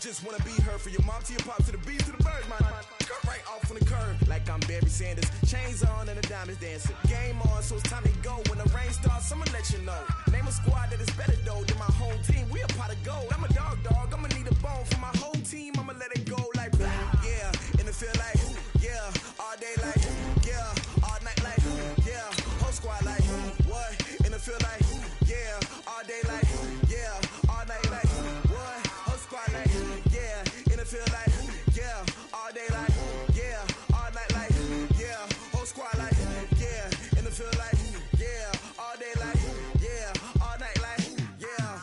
just wanna be her, from your mom to your pop to the bees to the birds, my cut right off on the curb like I'm Barry Sanders. Chains on and the diamonds dancing. Game on, so it's time to go. When the rain starts, I'ma let you know. Name a squad that is better though than my whole team. We a pot of gold. I'm a dog. I'ma need a bone for my whole team. I'ma let it go like blah. Yeah, and it feel like yeah, all day like yeah, all night like yeah, whole squad like what? And it feel like yeah, all day like yeah, all night like what? Whole squad like yeah, and it feel like yeah, all day like yeah, all night like yeah, whole squad like yeah, and it feel like yeah, all day like yeah, all night like yeah.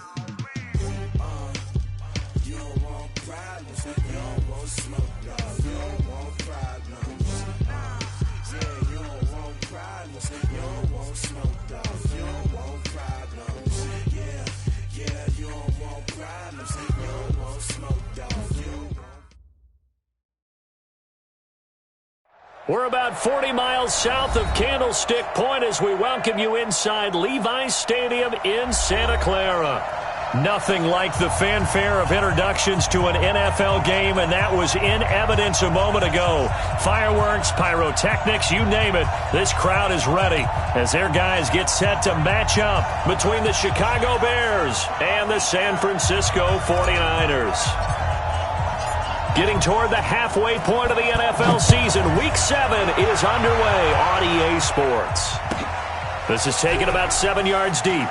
You don't want problems, you don't want smoke, dog. You don't want problems. Yeah, you don't want problems, you don't want smoke, dog. You don't want problems. Yeah, you don't want problems, you don't want smoke, dog. You don't want. We're about 40 miles south of Candlestick Point as we welcome you inside Levi's Stadium in Santa Clara. Nothing like the fanfare of introductions to an NFL game, and that was in evidence a moment ago. Fireworks, pyrotechnics, you name it. This crowd is ready as their guys get set to match up between the Chicago Bears and the San Francisco 49ers. Getting toward the halfway point of the NFL season, Week 7 is underway on EA Sports. This is taken about 7 yards deep.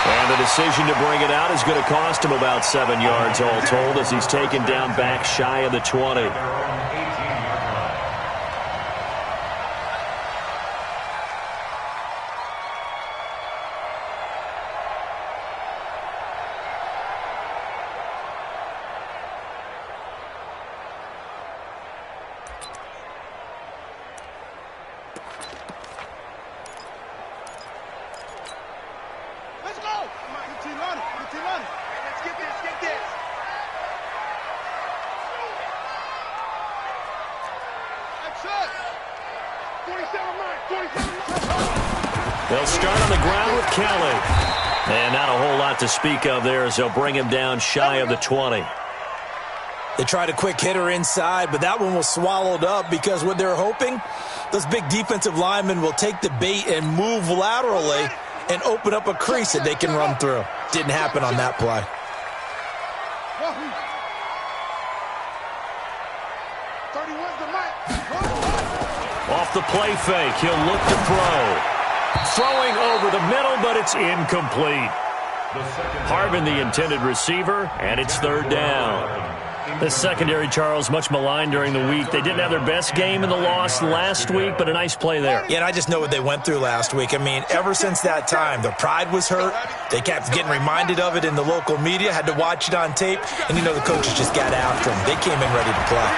And the decision to bring it out is going to cost him about 7 yards all told as he's taken down back shy of the 20. They'll start on the ground with Kelly. And not a whole lot to speak of there as they'll bring him down shy of the 20. They tried a quick hitter inside, but that one was swallowed up because what they're hoping, those big defensive linemen will take the bait and move laterally and open up a crease that they can run through. Didn't happen on that play. Off the play fake, he'll look to throw. Throwing over the middle, but it's incomplete. Harvin, the intended receiver, and it's third down. The secondary, Charles, much maligned during the week. They didn't have their best game in the loss last week, but a nice play there. Yeah, and I just know what they went through last week. I mean, ever since that time, their pride was hurt. They kept getting reminded of it in the local media, had to watch it on tape, and, you know, the coaches just got after them. They came in ready to play.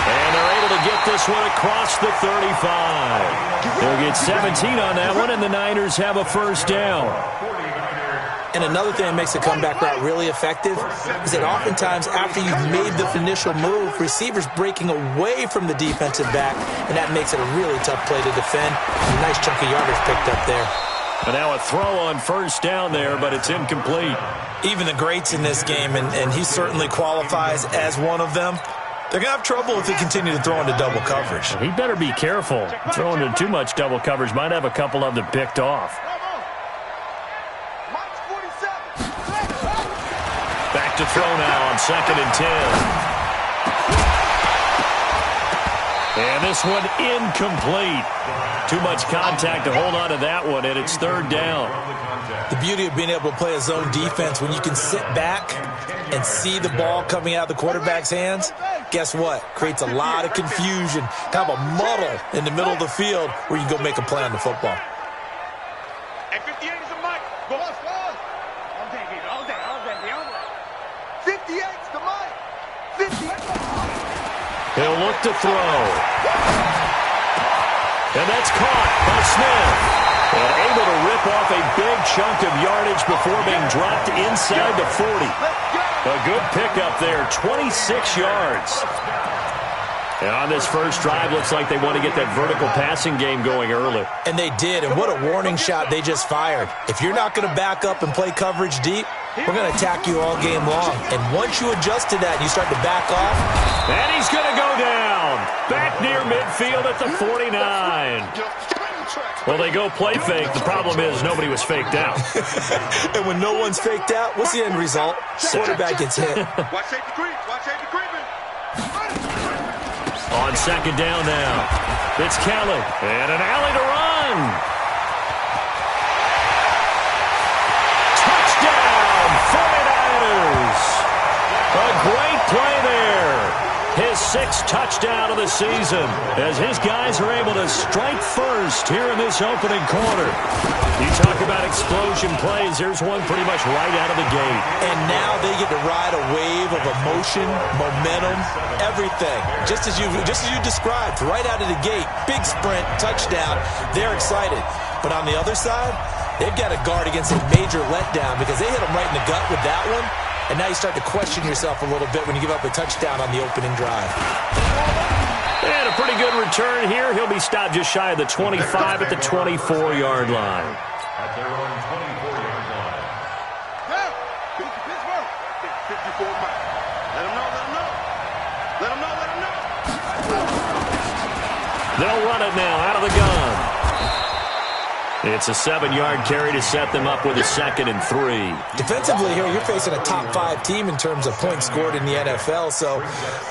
And they're able to get this one across the 35. They'll get 17 on that one, and the Niners have a first down. And another thing that makes the comeback route really effective is that oftentimes after you've made the initial move, receivers breaking away from the defensive back, and that makes it a really tough play to defend. A nice chunk of yardage picked up there. And now a throw on first down there, but it's incomplete. Even the greats in this game, and he certainly qualifies as one of them, they're going to have trouble if they continue to throw into double coverage. He better be careful. Throwing into too much double coverage might have a couple of them picked off. Back to throw now on 2nd and 10. And this one incomplete. Too much contact to hold on to that one, and it's third down. The beauty of being able to play a zone defense, when you can sit back and see the ball coming out of the quarterback's hands, guess what? Creates a lot of confusion, kind of a muddle in the middle of the field where you go make a play on the football. Hey, 58 is a mic. Go on, all day. 58's the mic. 58. He'll look to throw. And that's caught by Smith. And able to rip off a big chunk of yardage before being dropped inside the 40. A good pickup there, 26 yards. And on this first drive, looks like they want to get that vertical passing game going early. And they did, and what a warning shot they just fired. If you're not going to back up and play coverage deep, we're going to attack you all game long. And once you adjust to that and you start to back off. And he's going to go down. Back near midfield at the 49. Well, they go play fake. The problem is nobody was faked out. And when no one's faked out, what's the end result? Quarterback gets hit. Watch safety creep. Watch safety creeping. On second down now, it's Kelly, and an alley to run. Touchdown, 49ers. A great play there. His 6th touchdown of the season as his guys are able to strike first here in this opening quarter. You talk about explosion plays. Here's one pretty much right out of the gate. And now they get to ride a wave of emotion, momentum, everything. Just as you described, right out of the gate. Big sprint, touchdown. They're excited. But on the other side, they've got to guard against a major letdown because they hit them right in the gut with that one. And now you start to question yourself a little bit when you give up a touchdown on the opening drive. And a pretty good return here. He'll be stopped just shy of the 25 at the 24-yard line. At their own 24-yard line. Yeah, Pittsburgh. 54 miles. Let them know, let them know. Let them know, let them know. They'll run it now out of the gun. It's a 7-yard carry to set them up with a 2nd and 3. Defensively here, you're facing a top 5 team in terms of points scored in the NFL. So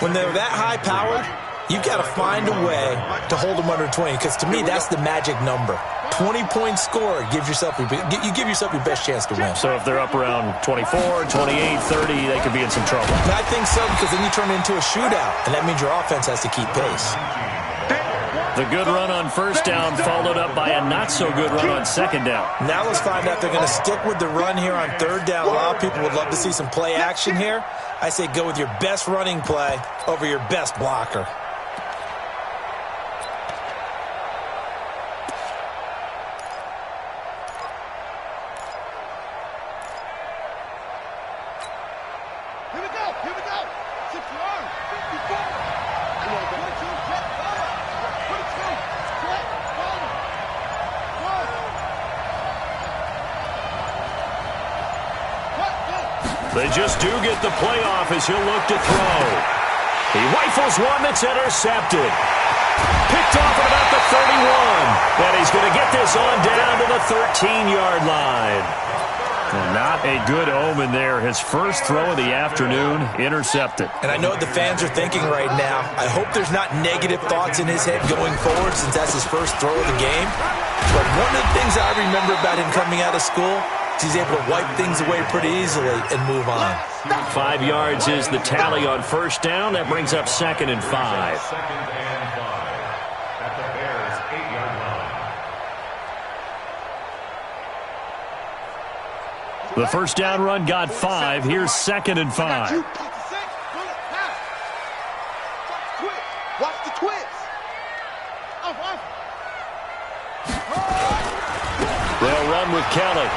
when they're that high-powered, you've got to find a way to hold them under 20. Because to me, that's the magic number. 20-point score gives yourself your best chance to win. So if they're up around 24, 28, 30, they could be in some trouble. And I think so, because then you turn it into a shootout, and that means your offense has to keep pace. The good run on first down followed up by a not-so-good run on second down. Now let's find out if they're going to stick with the run here on third down. A lot of people would love to see some play action here. I say go with your best running play over your best blocker. Here we go, here we go. 6 yards, 54. Come on, go. They just do get the playoff as he'll look to throw. He rifles one that's intercepted. Picked off at about the 31. And he's going to get this on down to the 13-yard line. Well, not a good omen there. His first throw of the afternoon, intercepted. And I know what the fans are thinking right now. I hope there's not negative thoughts in his head going forward since that's his first throw of the game. But one of the things I remember about him coming out of school, he's able to wipe things away pretty easily and move on. 5 yards is the tally on first down. That brings up 2nd and 5. At the Bears' 8-yard line. The first down run got 5. Here's 2nd and 5. Watch the twist. They'll run with Kelly.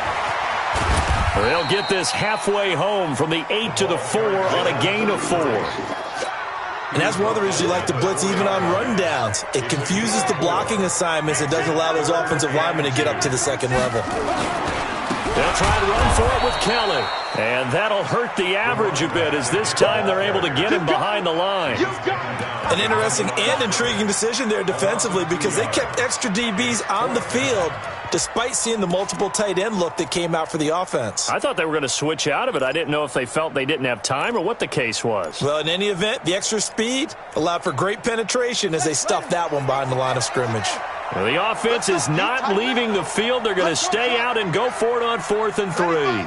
They'll get this halfway home from the 8 to the 4 on a gain of 4. And that's one of the reasons you like to blitz even on rundowns. It confuses the blocking assignments. It doesn't allow those offensive linemen to get up to the second level. They'll try to run for it with Kelly. And that'll hurt the average a bit as this time they're able to get him behind the line. An interesting and intriguing decision there defensively because they kept extra DBs on the field despite seeing the multiple tight end look that came out for the offense. I thought they were going to switch out of it. I didn't know if they felt they didn't have time or what the case was. Well, in any event, the extra speed allowed for great penetration as they stuffed that one behind the line of scrimmage. Well, the offense is not leaving the field. They're going to stay out and go for it on 4th and 3.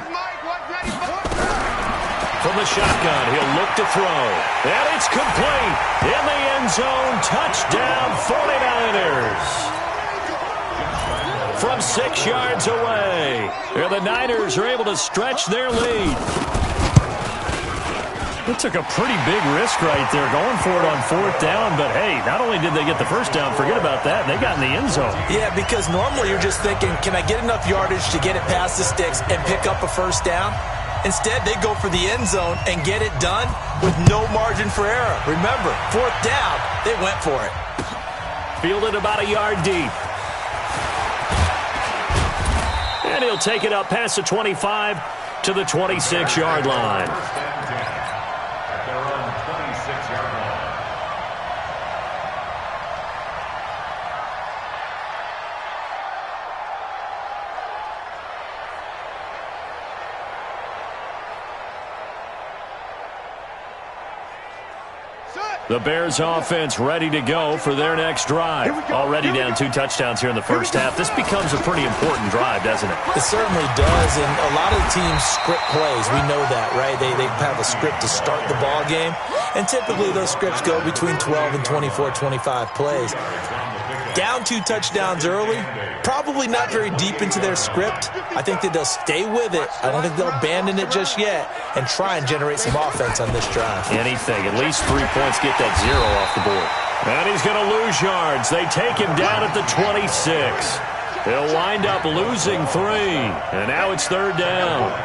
From the shotgun, he'll look to throw. And it's complete. In the end zone, touchdown 49ers. From 6 yards away. The Niners are able to stretch their lead. It took a pretty big risk right there going for it on 4th down. But, hey, not only did they get the first down, forget about that, they got in the end zone. Yeah, because normally you're just thinking, can I get enough yardage to get it past the sticks and pick up a first down? Instead, they go for the end zone and get it done with no margin for error. Remember, 4th down, they went for it. Fielded about a yard deep. And he'll take it up past the 25 to the 26-yard line. At their own 26-yard line. The Bears offense ready to go for their next drive. Already down 2 touchdowns here in the first half. This becomes a pretty important drive, doesn't it? It certainly does, and a lot of the teams script plays. We know that, right? They have a script to start the ball game, and typically those scripts go between 12 and 24, 25 plays. Down 2 touchdowns early, probably not very deep into their script. I think that they'll stay with it. I don't think they'll abandon it just yet and try and generate some offense on this drive. Anything. At least 3 points, get that 0 off the board. And he's going to lose yards. They take him down at the 26. He'll wind up losing 3. And now it's 3rd down.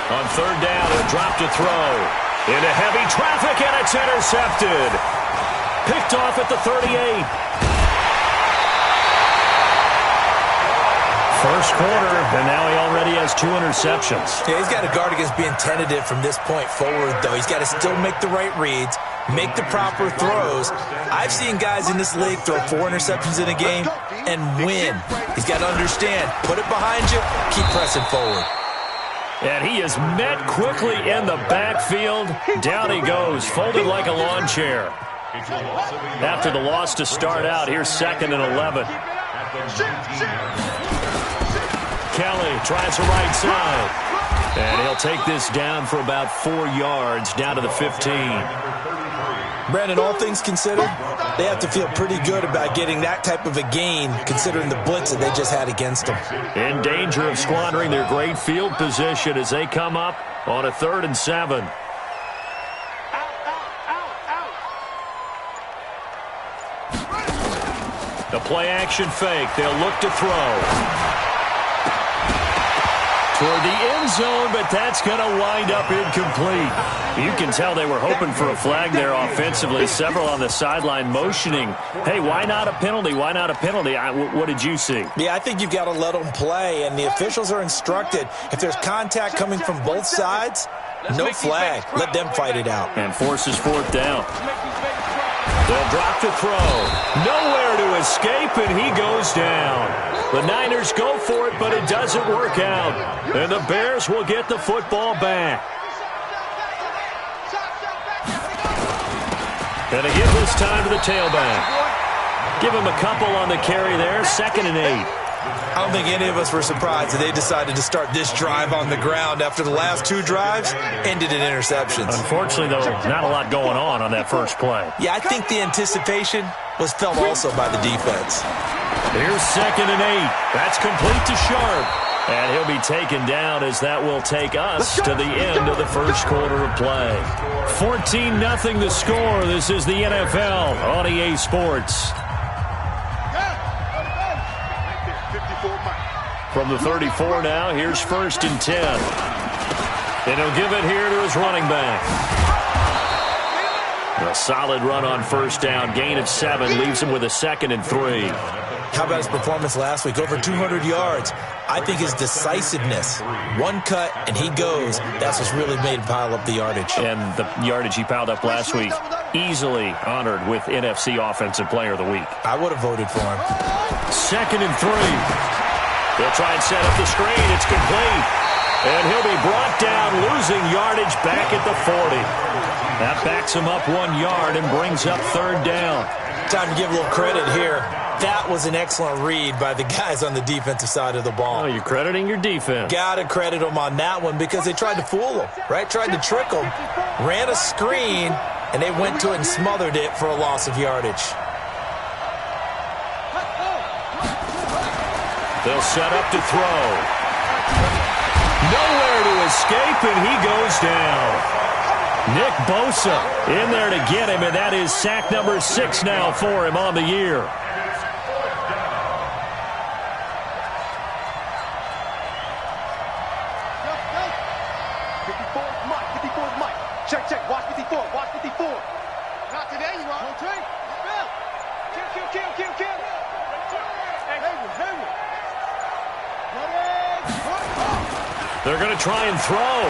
On 3rd down, he'll drop to throw. Into heavy traffic, and it's intercepted. Picked off at the 38. First quarter, and now he already has 2 interceptions. Yeah, he's got to guard against being tentative from this point forward, though. He's got to still make the right reads, make the proper throws. I've seen guys in this league throw 4 interceptions in a game and win. He's got to understand, put it behind you, keep pressing forward. And he is met quickly in the backfield. Down he goes, folded like a lawn chair. After the loss to start out, here's 2nd and 11. Kelly tries the right side. And he'll take this down for about 4 yards, down to the 15. Brandon, all things considered, they have to feel pretty good about getting that type of a gain, considering the blitz that they just had against them. In danger of squandering their great field position as they come up on a 3rd and 7. The play-action fake. They'll look to throw. Toward the end zone, but that's going to wind up incomplete. You can tell they were hoping for a flag there offensively. Several on the sideline motioning, hey, why not a penalty? Why not a penalty? What did you see? Yeah, I think you've got to let them play, and the officials are instructed. If there's contact coming from both sides, no flag. Let them fight it out. And forces 4th down. They'll drop to throw. Nowhere to escape, and he goes down. The Niners go for it, but it doesn't work out. And the Bears will get the football back. Going to give this time to the tailback. Give him a couple on the carry there, 2nd and 8. I don't think any of us were surprised that they decided to start this drive on the ground after the last 2 drives ended in interceptions. Unfortunately, though, not a lot going on that first play. Yeah, I think the anticipation was felt also by the defense. Here's 2nd and 8. That's complete to Sharp. And he'll be taken down as that will take us to the end of the first quarter of play. 14-0 the score. This is the NFL on EA Sports. From the 34 now, here's 1st and 10. And he'll give it here to his running back. A solid run on 1st down. Gain of 7 leaves him with a 2nd and 3. How about his performance last week? Over 200 yards. I think his decisiveness, 1 cut and he goes, that's what's really made him pile up the yardage. And the yardage he piled up last week, easily honored with NFC Offensive Player of the Week. I would have voted for him. 2nd and 3. They'll try and set up the screen. It's complete. And he'll be brought down, losing yardage back at the 40. That backs him up 1 yard and brings up 3rd down. Time to give a little credit here. That was an excellent read by the guys on the defensive side of the ball. Oh, you're crediting your defense. Got to credit them on that one because they tried to fool them, right? Tried to trick them. Ran a screen, and they went to it and smothered it for a loss of yardage. They'll set up to throw. Nowhere to escape, and he goes down. Nick Bosa in there to get him, and that is sack number 6 now for him on the year. Check, check. Watch 54. Watch 54. Not today, you are. Okay. Kill. Hayward. They're going to try and throw.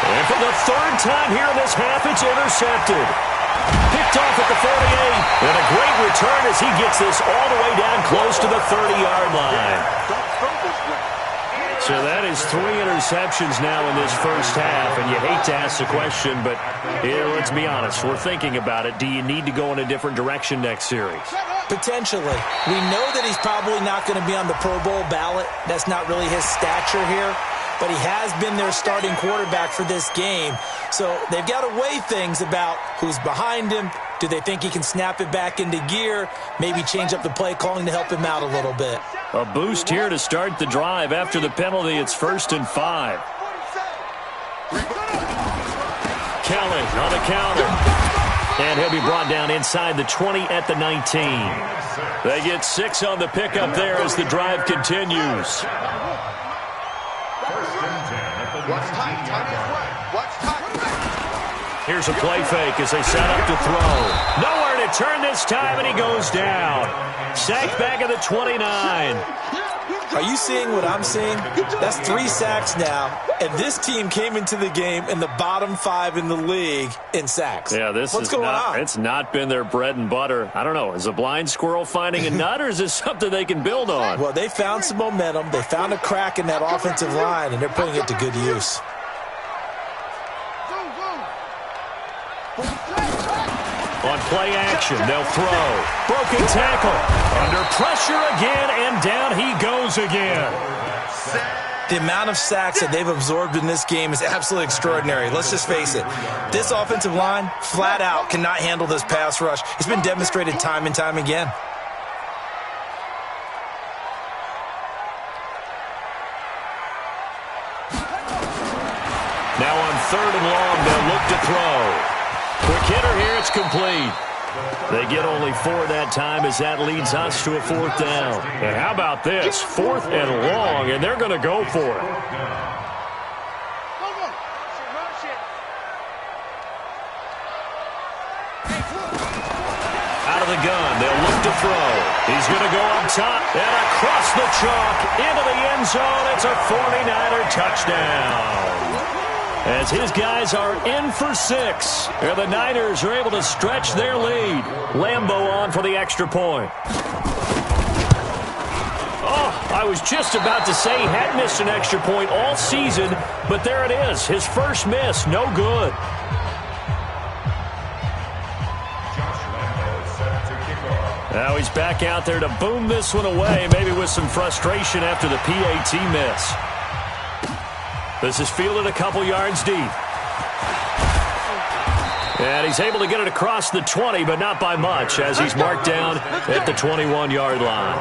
And for the third time here in this half, it's intercepted. Picked off at the 48. And a great return as he gets this all the way down close to the 30-yard line. So that is 3 interceptions now in this first half, and you hate to ask the question, but let's be honest, we're thinking about it. Do you need to go in a different direction next series? Potentially. We know that he's probably not going to be on the Pro Bowl ballot. That's not really his stature here, but he has been their starting quarterback for this game. So they've got to weigh things about who's behind him. Do they think he can snap it back into gear? Maybe change up the play calling to help him out a little bit. A boost here to start the drive. After the penalty, it's 1st and 5. Kelly on the counter. And he'll be brought down inside the 20 at the 19. They get 6 on the pickup there as the drive continues. Here's a play fake as they set up to throw. Nowhere to turn this time, and he goes down. Sacked back at the 29. Are you seeing what I'm seeing? That's 3 sacks now, and this team came into the game in the bottom 5 in the league in sacks. Yeah, what's going on? It's not been their bread and butter. I don't know. Is a blind squirrel finding a nut, or is this something they can build on? Well, they found some momentum. They found a crack in that offensive line, and they're putting it to good use. On play action, they'll throw. Broken tackle. Under pressure again, and down he goes again. The amount of sacks that they've absorbed in this game is absolutely extraordinary. Let's just face it. This offensive line, flat out, cannot handle this pass rush. It's been demonstrated time and time again. Now on 3rd and long, they'll look to throw. Quick hitter here, it's complete. They get only 4 that time as that leads us to a 4th down. And how about this? 4th and long, and they're going to go for it. Out of the gun, they'll look to throw. He's going to go up top and across the chalk into the end zone. It's a 49er touchdown. As his guys are in for 6. And the Niners are able to stretch their lead. Lambeau on for the extra point. Oh, I was just about to say he had missed an extra point all season, but there it is. His first miss, no good. Now he's back out there to boom this one away, maybe with some frustration after the PAT miss. This is fielded a couple yards deep. And he's able to get it across the 20, but not by much, as he's marked down at the 21-yard line.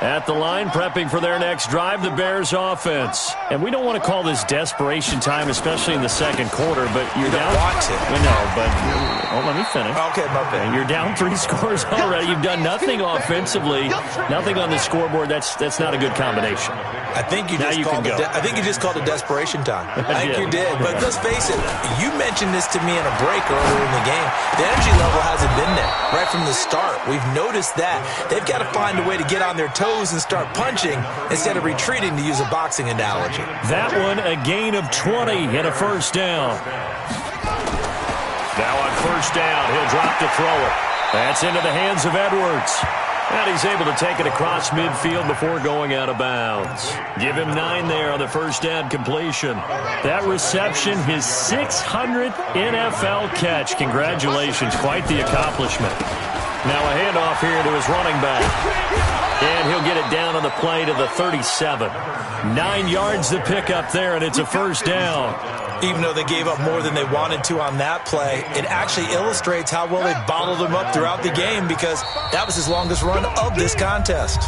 At the line, prepping for their next drive, the Bears offense. And we don't want to call this desperation time, especially in the second quarter, but you're down. Want to. We know, but let me finish. Okay, my bad. You're down 3 scores already. You've done nothing offensively, nothing on the scoreboard. That's not a good combination. I think you just called it desperation time. I think you did. But let's face it, you mentioned this to me in a break earlier in the game. The energy level hasn't been there right from the start. We've noticed that. They've got to find a way to get on their toes and start punching instead of retreating, to use a boxing analogy. That one, a gain of 20 and a first down. Now on first down, he'll drop to throw it. That's into the hands of Edwards. And he's able to take it across midfield before going out of bounds. Give him 9 there on the first down completion. That reception, his 600th NFL catch. Congratulations, quite the accomplishment. Now a handoff here to his running back. And he'll get it down on the play to the 37. 9 yards to pick up there, and it's a first down. Even though they gave up more than they wanted to on that play, it actually illustrates how well they bottled them up throughout the game because that was his longest run of this contest.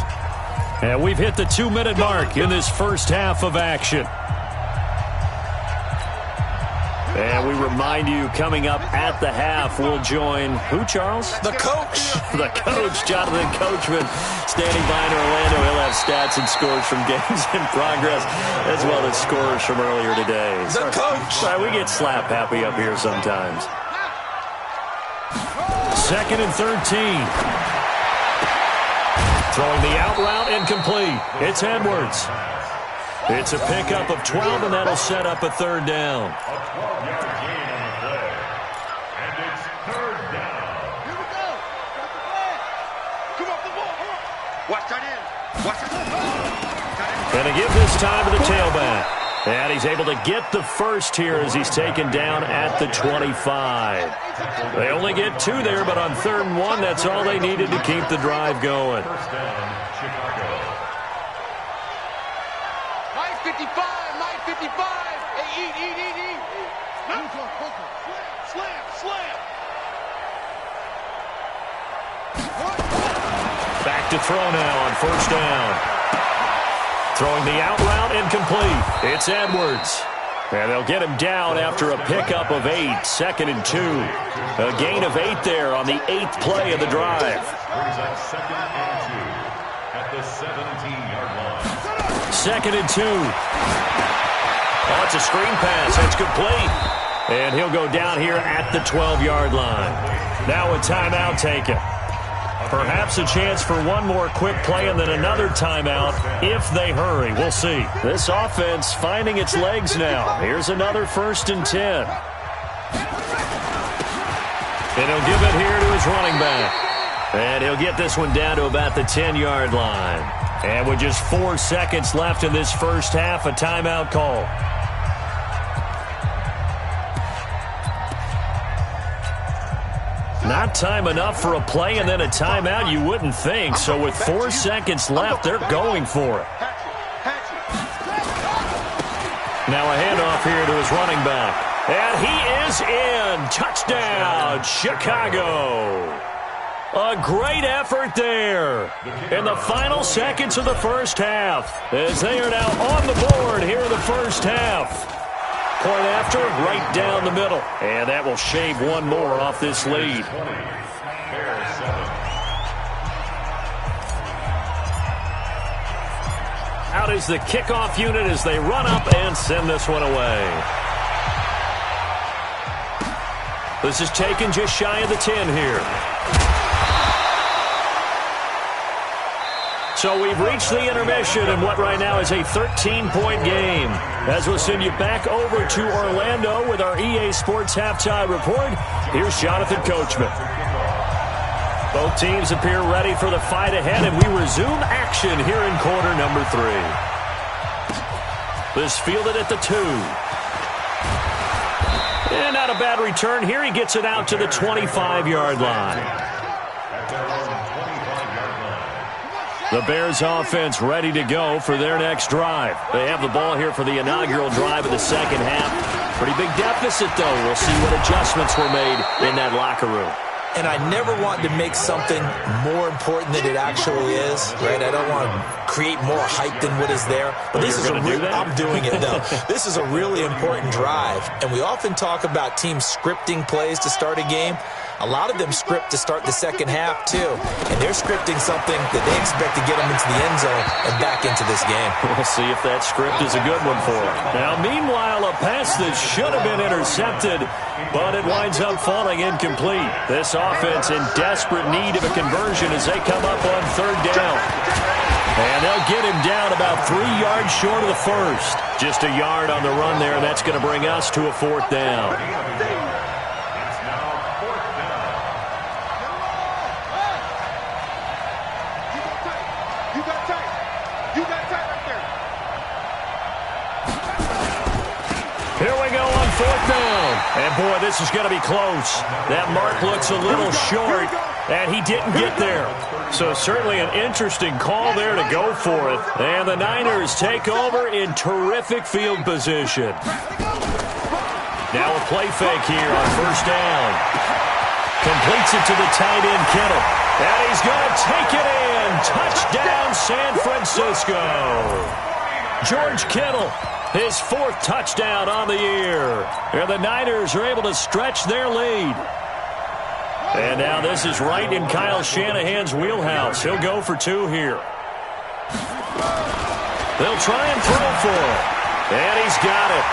And we've hit the 2-minute mark in this first half of action. And we remind you, coming up at the half, we'll join who, Charles? The coach. The coach, Jonathan Coachman, standing by in Orlando. He'll have stats and scores from games in progress, as well as scores from earlier today. The coach. Sorry, we get slap happy up here sometimes. 2nd and 13. Throwing the out route incomplete. It's Edwards. It's a pickup of 12, and that'll set up a 3rd down. Going to give this time to the tailback. And he's able to get the first here as he's taken down at the 25. They only get 2 there, but on 3rd and 1, that's all they needed to keep the drive going. 955, 955. Hey, eat. Slam. Back to throw now on 1st down. Throwing the out route incomplete. It's Edwards. And they'll get him down after a pickup of 8. 2nd and 2. A gain of 8 there on the 8th play of the drive. Brings up 2nd and 2 at the 17-yard line. 2nd and 2. Oh, it's a screen pass. It's complete. And he'll go down here at the 12-yard line. Now a timeout taken. Perhaps a chance for one more quick play and then another timeout if they hurry. We'll see. This offense finding its legs now. Here's another 1st and 10. And he'll give it here to his running back. And he'll get this one down to about the 10-yard line. And with just 4 seconds left in this first half, a timeout call. Not time enough for a play and then a timeout, you wouldn't think. So with 4 seconds left, they're going for it. Now a handoff here to his running back. And he is in. Touchdown, Chicago. A great effort there in the final seconds of the first half as they are now on the board here in the first half. Point after, right down the middle. And that will shave one more off this lead. Out is the kickoff unit as they run up and send this one away. This is taken just shy of the 10 here. So we've reached the intermission in what right now is a 13-point game. As we'll send you back over to Orlando with our EA Sports Halftime Report, here's Jonathan Coachman. Both teams appear ready for the fight ahead, and we resume action here in quarter number 3. This fielded at the 2. And not a bad return here. He gets it out to the 25-yard line. The Bears offense ready to go for their next drive. They have the ball here for the inaugural drive of the second half. Pretty big deficit, though. We'll see what adjustments were made in that locker room. And I never want to make something more important than it actually is, right? I don't want to create more hype than what is there. But this is I'm doing it, though. This is a really important drive. And we often talk about teams scripting plays to start a game. A lot of them script to start the second half, too. And they're scripting something that they expect to get them into the end zone and back into this game. We'll see if that script is a good one for them. Now, meanwhile, a pass that should have been intercepted, but it winds up falling incomplete. This offense in desperate need of a conversion as they come up on 3rd down. And they'll get him down about 3 yards short of the first. Just a yard on the run there, and that's going to bring us to a 4th down. And, boy, this is going to be close. That mark looks a little short, and he didn't get there. So certainly an interesting call there to go for it. And the Niners take over in terrific field position. Now a play fake here on first down. Completes it to the tight end, Kittle. And he's going to take it in. Touchdown, San Francisco. George Kittle, his 4th touchdown on the year. And the Niners are able to stretch their lead. And now this is right in Kyle Shanahan's wheelhouse. He'll go for 2 here. They'll try and throw for it. And he's got it.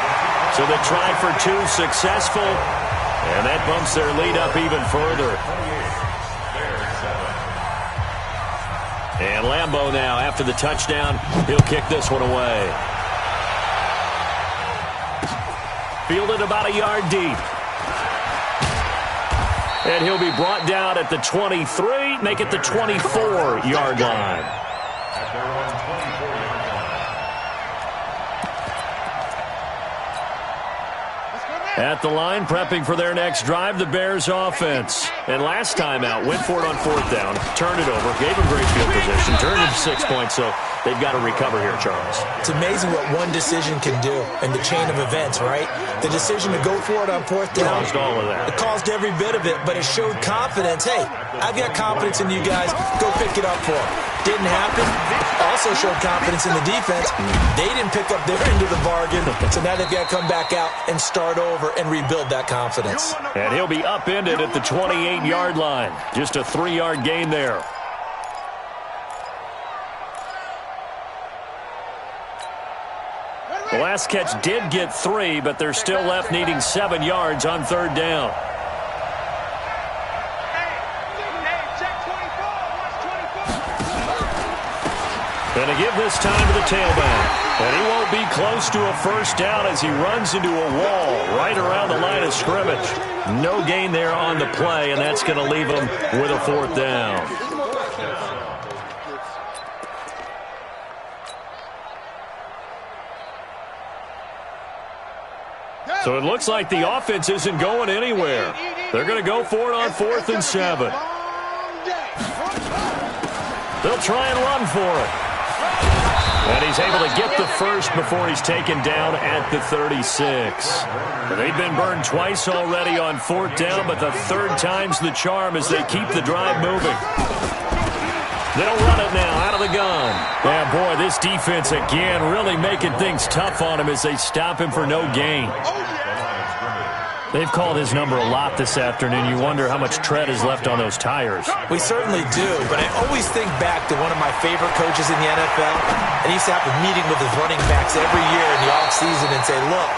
So the try for 2 successful. And that bumps their lead up even further. And Lambeau now, after the touchdown, he'll kick this one away. Fielded about a yard deep. And he'll be brought down at the 23, make it the 24-yard line. At the line, prepping for their next drive, the Bears offense. And last time out, went for it on 4th down, turned it over, gave them great field position, turned it to 6 points, so they've got to recover here, Charles. It's amazing what one decision can do in the chain of events, right? The decision to go for it on 4th down. Caused all of that. It caused every bit of it, but it showed confidence. Hey, I've got confidence in you guys. Go pick it up for them. Didn't happen. Also showed confidence in the defense. They didn't pick up their end of the bargain, so now they've got to come back out and start over and rebuild that confidence. And he'll be upended at the 28-yard line. Just a 3-yard gain there. The last catch did get 3, but they're still left needing 7 yards on 3rd down. Going to give this time to the tailback. And he won't be close to a first down as he runs into a wall right around the line of scrimmage. No gain there on the play, and that's going to leave him with a 4th down. So it looks like the offense isn't going anywhere. They're going to go for it on 4th and 7. They'll try and run for it. And he's able to get the first before he's taken down at the 36. They've been burned twice already on 4th down, but the 3rd time's the charm as they keep the drive moving. They'll run it now out of the gun. Yeah, boy, this defense again really making things tough on him as they stop him for no gain. They've called his number a lot this afternoon. You wonder how much tread is left on those tires. We certainly do, but I always think back to one of my favorite coaches in the NFL, and he used to have a meeting with his running backs every year in the offseason and say, look,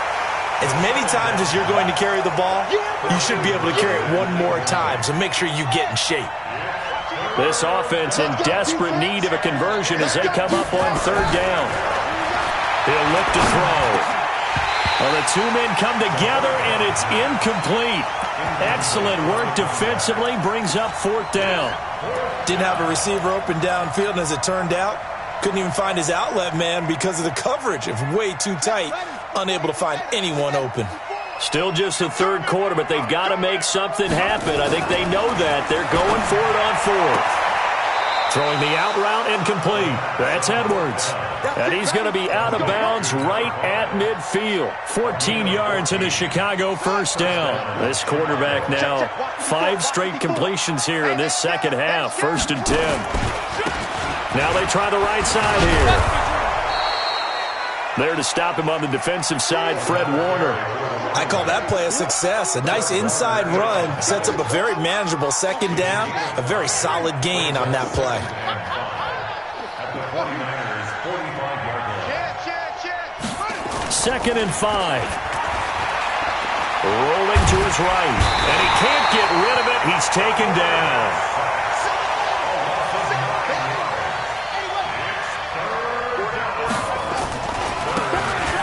as many times as you're going to carry the ball, you should be able to carry it one more time, so make sure you get in shape. This offense in desperate need of a conversion as they come up on 3rd down. He'll look to throw. Well, the 2 men come together, and it's incomplete. Excellent work defensively, brings up 4th down. Didn't have a receiver open downfield, and as it turned out, couldn't even find his outlet man because of the coverage. It was way too tight, unable to find anyone open. Still just the 3rd quarter, but they've got to make something happen. I think they know that. They're going for it on 4th. Throwing the out route incomplete. That's Edwards. And he's going to be out of bounds right at midfield. 14 yards in a Chicago first down. This quarterback now 5 straight completions here in this second half. 1st and 10. Now they try the right side here. There to stop him on the defensive side, Fred Warner. I call that play a success. A nice inside run sets up a very manageable 2nd down. A very solid gain on that play. 2nd and 5. Rolling to his right. And he can't get rid of it. He's taken down.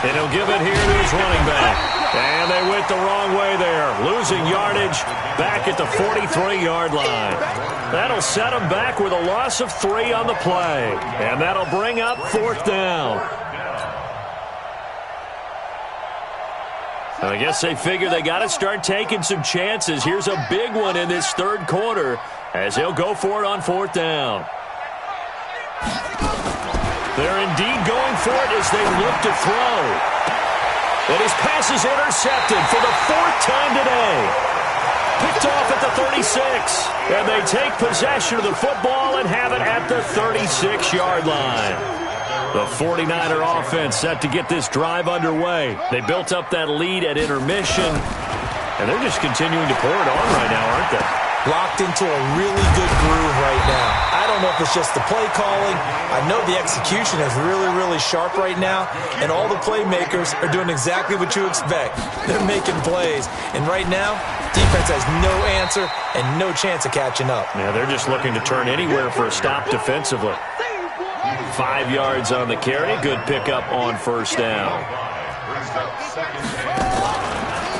And he'll give it here to his running back. And they went the wrong way there. Losing yardage back at the 43-yard line. That'll set him back with a loss of 3 on the play. And that'll bring up 4th down. I guess they figure they got to start taking some chances. Here's a big one in this 3rd quarter as they'll go for it on 4th down. They're indeed going for it as they look to throw. And his pass is intercepted for the 4th time today. Picked off at the 36. And they take possession of the football and have it at the 36-yard line. The 49er offense set to get this drive underway. They built up that lead at intermission, and they're just continuing to pour it on right now, aren't they? Locked into a really good groove right now. I don't know if it's just the play calling. I know the execution is really, really sharp right now, and all the playmakers are doing exactly what you expect. They're making plays, and right now, defense has no answer and no chance of catching up. Yeah, they're just looking to turn anywhere for a stop defensively. 5 yards on the carry. Good pickup on first down.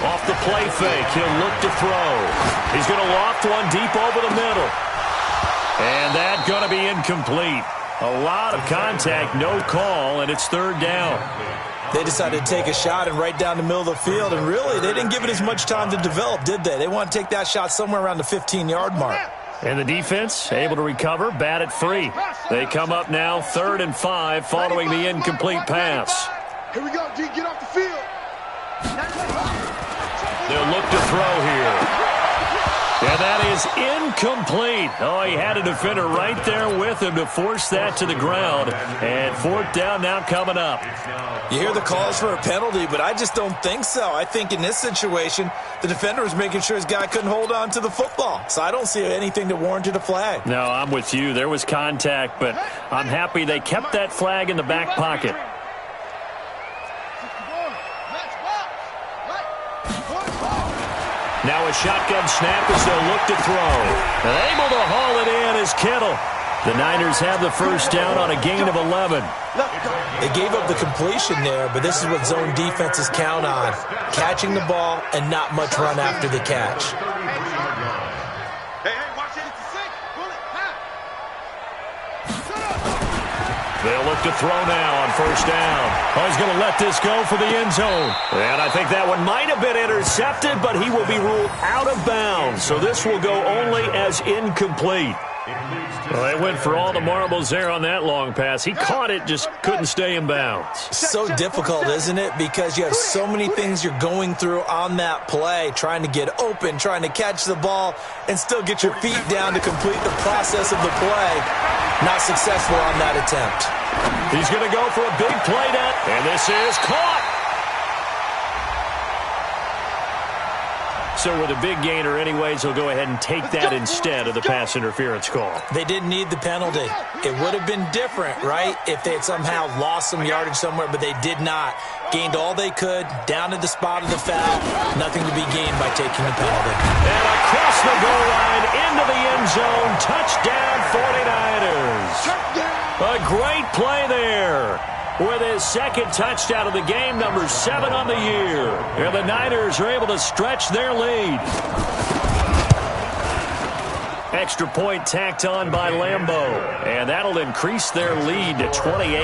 Off the play fake, he'll look to throw. He's going to loft one deep over the middle. And that's going to be incomplete. A lot of contact, no call, and it's 3rd down. They decided to take a shot and right down the middle of the field, and really, they didn't give it as much time to develop, did they? They want to take that shot somewhere around the 15-yard mark. And the defense able to recover, bat it free. They come up now 3rd and 5 following the incomplete pass. Here we go, G. Get off the field. They'll look to throw here. And that is incomplete. Oh, he had a defender right there with him to force that to the ground. And 4th down now coming up. You hear the calls for a penalty, but I just don't think so. I think in this situation, the defender was making sure his guy couldn't hold on to the football. So I don't see anything that warranted a flag. No, I'm with you. There was contact, but I'm happy they kept that flag in the back pocket. Now a shotgun snap as they'll look to throw. And able to haul it in is Kittle. The Niners have the first down on a gain of 11. They gave up the completion there, but this is what zone defenses count on. Catching the ball and not much run after the catch. They'll look to throw now on first down. Oh, he's going to let this go for the end zone. And I think that one might have been intercepted, but he will be ruled out of bounds. So this will go only as incomplete. Well, they went for all the marbles there on that long pass. He caught it, just couldn't stay in bounds. So difficult, isn't it? Because you have so many things you're going through on that play, trying to get open, trying to catch the ball, and still get your feet down to complete the process of the play. Not successful on that attempt. He's going to go for a big play now, and this is caught. So with a big gainer anyways, he'll go ahead and take that instead of the pass interference call. They didn't need the penalty. It would have been different, right, if they had somehow lost some yardage somewhere, but they did not. Gained all they could, down to the spot of the foul. Nothing to be gained by taking the penalty. And across the goal line, into the end zone, touchdown 49ers. A great play there. With his 2nd touchdown of the game, number 7 on the year. And the Niners are able to stretch their lead. Extra point tacked on by Lambeau. And that'll increase their lead to 28.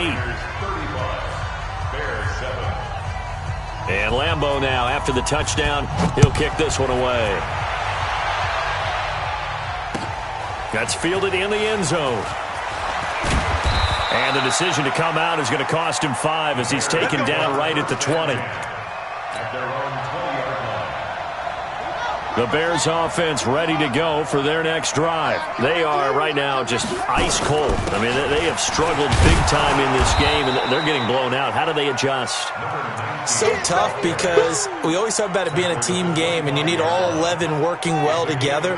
And Lambeau now, after the touchdown, he'll kick this one away. That's fielded in the end zone. And the decision to come out is going to cost him 5 as he's taken down right at the 20. The Bears offense ready to go for their next drive. They are right now just ice cold. I mean, they have struggled big time in this game, and they're getting blown out. How do they adjust? So tough because we always talk about it being a team game, and you need all 11 working well together.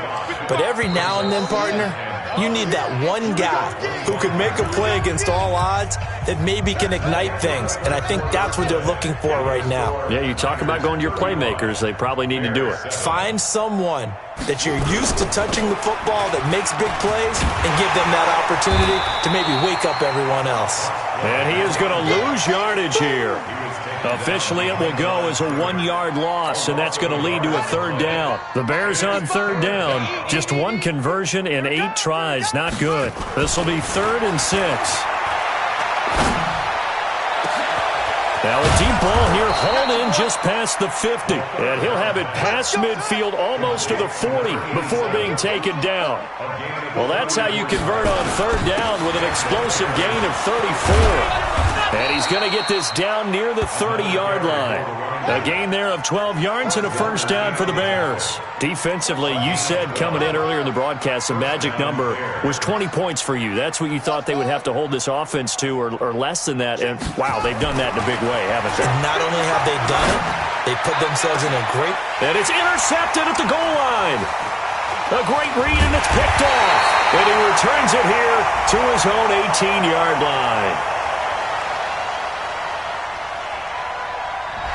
But every now and then, partner, you need that one guy who can make a play against all odds that maybe can ignite things. And I think that's what they're looking for right now. Yeah, you talk about going to your playmakers. They probably need to do it. Find someone that you're used to touching the football that makes big plays and give them that opportunity to maybe wake up everyone else. And he is going to lose yardage here. Officially, it will go as a 1-yard loss, and that's going to lead to a 3rd down. The Bears on 3rd down. Just 1 conversion in 8 tries. Not good. This will be 3rd and 6. Now a deep ball here, hauled in just past the 50. And he'll have it past midfield almost to the 40 before being taken down. Well, that's how you convert on 3rd down with an explosive gain of 34. And he's going to get this down near the 30-yard line. A gain there of 12 yards and a first down for the Bears. Defensively, you said coming in earlier in the broadcast, the magic number was 20 points for you. That's what you thought they would have to hold this offense to, or less than that. And, wow, they've done that in a big way, haven't they? Not only have they done it, they put themselves in a great... And it's intercepted at the goal line. A great read, and it's picked off. And he returns it here to his own 18-yard line.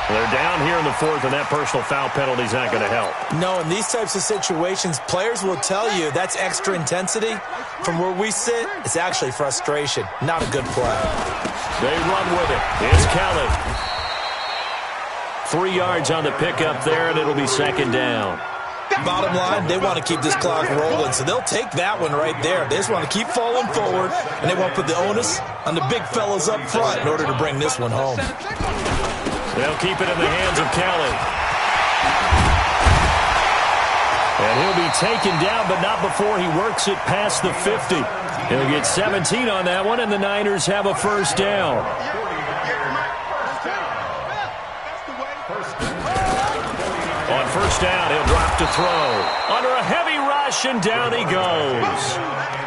They're down here in the fourth, and that personal foul penalty is not going to help. No, in these types of situations, players will tell you that's extra intensity. From where we sit, it's actually frustration. Not a good play. They run with it. It's Kelly. 3 yards on the pickup there, and it'll be second down. Bottom line, they want to keep this clock rolling, so they'll take that one right there. They just want to keep falling forward, and they want to put the onus on the big fellas up front in order to bring this one home. They'll keep it in the hands of Kelly. And he'll be taken down, but not before he works it past the 50. He'll get 17 on that one, and the Niners have a first down. On first down, he'll drop to throw. Under a heavy rush, and down he goes.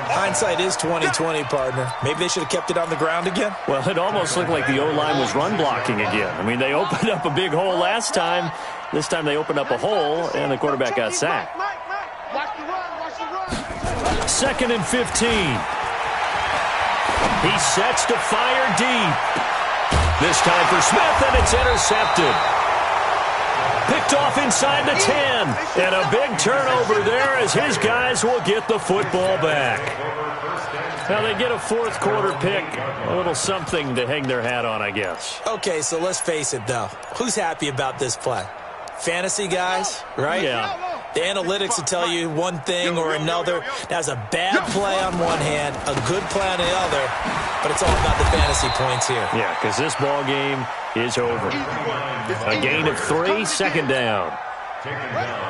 Hindsight is 20/20, partner. Maybe they should have kept it on the ground again. Well, it almost looked like the O-line was run blocking again. I mean, they opened up a big hole last time. This time they opened up a hole, and the quarterback got sacked. Second and 15. He sets to fire deep. This time for Smith, and it's intercepted. Picked off inside the 10. And a big turnover there as his guys will get the football back. Now they get a fourth quarter pick. A little something to hang their hat on, I guess. Okay, so let's face it, though. Who's happy about this play? Fantasy guys, right? Yeah. The analytics will tell you one thing or another. That's a bad play on one hand, a good play on the other, but it's all about the fantasy points here. Yeah, because this ball game is over. A gain of 3, second down.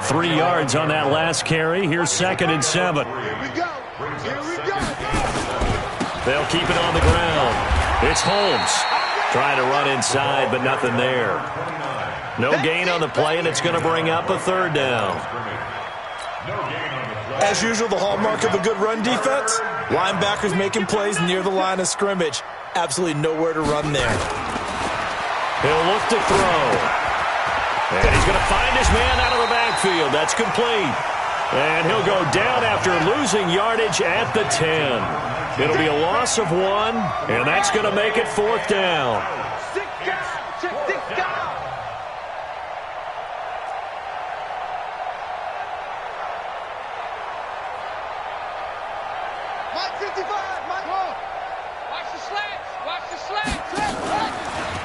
3 yards on that last carry. Here's second and 7. They'll keep it on the ground. It's Holmes trying to run inside, but nothing there. No gain on the play, and it's going to bring up a third down. As usual, the hallmark of a good run defense, linebackers making plays near the line of scrimmage. Absolutely nowhere to run there. He'll look to throw. And he's going to find his man out of the backfield. That's complete. And he'll go down after losing yardage at the 10. It'll be a loss of 1, and that's going to make it fourth down.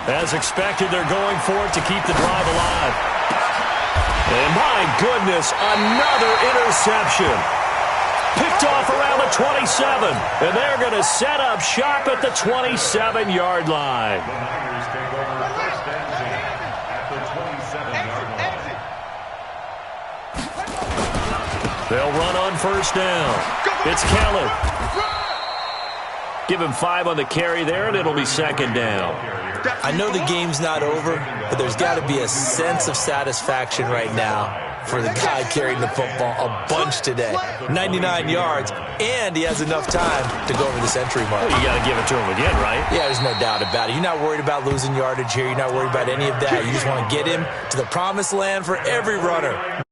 As expected, they're going for it to keep the drive alive. And my goodness, another interception. Picked off around the 27. And they're going to set up shop at the 27-yard line. They'll run on first down. It's Kelly. Give him 5 on the carry there, and it'll be second down. I know the game's not over, but there's got to be a sense of satisfaction right now for the guy carrying the football a bunch today. 99 yards, and he has enough time to go over the century mark. Well, you got to give it to him again, right? Yeah, there's no doubt about it. You're not worried about losing yardage here. You're not worried about any of that. You just want to get him to the promised land for every runner.